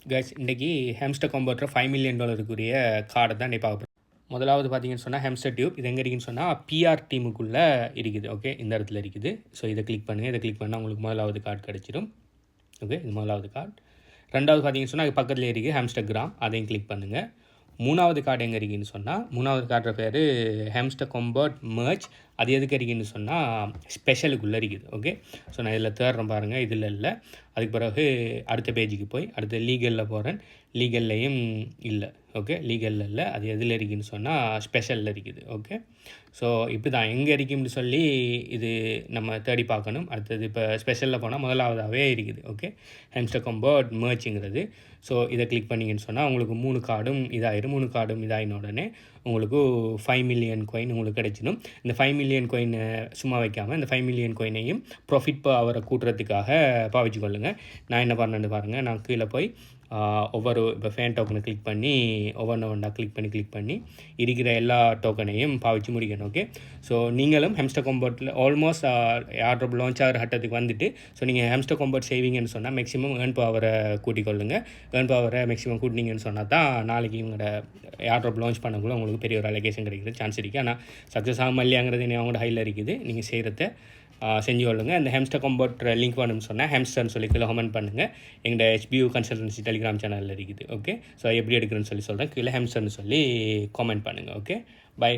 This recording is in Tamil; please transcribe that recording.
கைஸ் இன்றைக்கி ஹேம்ஸ்டர் காம்பவுண்டர் $5 million கார்டை தான் இன்றைக்கி பார்க்க போகிறோம். முதலாவது பார்த்தீங்கன்னு சொன்னால் ஹேம்ஸ்டர் டியூப். இது எங்கே இருக்குன்னு சொன்னால் பிஆர் டீமுக்குள்ளே இருக்குது. ஓகே, இந்த இடத்துல இருக்குது. ஸோ இதை கிளிக் பண்ணுங்கள். இதை கிளிக் பண்ணால் உங்களுக்கு முதலாவது கார்டு கிடச்சிடும். ஓகே, இது முதலாவது கார்டு. ரெண்டாவது பார்த்தீங்கன்னு சொன்னால் பக்கத்தில் இருக்குது ஹேம்ஸ்டர் கிராம். அதையும் கிளிக் பண்ணுங்கள். மூணாவது கார்டு எங்கே இருக்குன்னு சொன்னால் மூணாவது கார்டுற பேர் ஹேம்ஸ்டர் காம்பவுண்ட் மர்ச். அது எதுக்கு இருக்குன்னு சொன்னால் ஸ்பெஷலுக்குள்ளே இருக்குது. ஓகே, ஸோ நான் இதில் தேடுறேன் பாருங்கள், இதில் இல்லை. அதுக்கு பிறகு அடுத்த பேஜுக்கு போய் அடுத்த லீகலில் போகிறேன். லீகல்லையும் இல்லை. ஓகே, லீகலில் இல்லை. அது எதில் இருக்குன்னு சொன்னால் ஸ்பெஷலில் இருக்குது. ஓகே, ஸோ இப்படி தான் எங்கே இருக்குன்னு சொல்லி இது நம்ம தேடி பார்க்கணும். அடுத்தது இப்போ ஸ்பெஷலில் போனால் முதலாவதாகவே இருக்குது. ஓகே, ஹேம்ஸ்டர் காம்பவுண்ட் மர்ச்சுங்கிறது. ஸோ இதை கிளிக் பண்ணிங்கன்னு சொன்னால் உங்களுக்கு 3 கார்டும் இதாயிரும். 3 கார்டும் இதாகின உடனே உங்களுக்கு 5 மில்லியன் காயின் உங்களுக்கு கிடைச்சிடும். இந்த 5 மில்லியன் காயினை சும்மா வைக்காமல் இந்த 5 மில்லியன் காயினையும் ப்ராஃபிட் அவரை கூட்டுறதுக்காக பாவிச்சு கொள்ளுங்கள். நான் என்ன பண்ணேன்னு பாருங்கள். நான் கீழே போய் ஒவ்வொரு இப்போ ஃபேன் டோக்கனை கிளிக் பண்ணி ஒவ்வொன்றா கிளிக் பண்ணி இருக்கிற எல்லா டோக்கனையும் பாவிச்சு முடிக்கணும். ஓகே, ஸோ நீங்களும் ஹேம்ஸ்டர் காம்பவுண்டில் ஆல்மோஸ்ட் ஏர்ட்ராப் லான்ச் ஆகிற ஹட்டத்துக்கு வந்துட்டு ஸோ நீங்கள் ஹேம்ஸ்டர் காம்பவுண்ட் சேவிங்கன்னு சொன்னால் மேக்ஸிமம் ஏர்ன் பவரை கூட்டிக் கொள்ளுங்கள். ஏர்ன் பவரை மேக்ஸிமம் கூட்டினீங்கன்னு சொன்னால் தான் நாளைக்கு இவங்களோட ஏர்ட்ராப் லான்ச் பண்ணக்குள்ள உங்களுக்கு பெரிய ஒரு அலகேஷன் கிடைக்கிற சான்ஸ் இருக்குது. ஆனால் சக்ஸஸ் ஆகாமல் இல்லையாங்கிறது அவங்களோட ஹையில் இருக்குது. நீங்கள் செய்கிறத செஞ்சு கொள்ளுங்கள். இந்த ஹேம்ஸ்டர் காம்பவுண்ட் லிங்க் வேணும்னு சொன்னால் ஹேம்ஸ்டர்னு சொல்லி கீழே கமெண்ட் பண்ணுங்கள். எங்களோட HBU கன்சல்டன்சி டெலிகிராம் சேனலில் இருக்குது. ஓகே, ஸோ எப்படி எடுக்கிறேன்னு சொல்லி சொல்கிறேன். கீழே ஹேம்ஸ்டர்னு சொல்லி கமெண்ட் பண்ணுங்கள். Okay, by.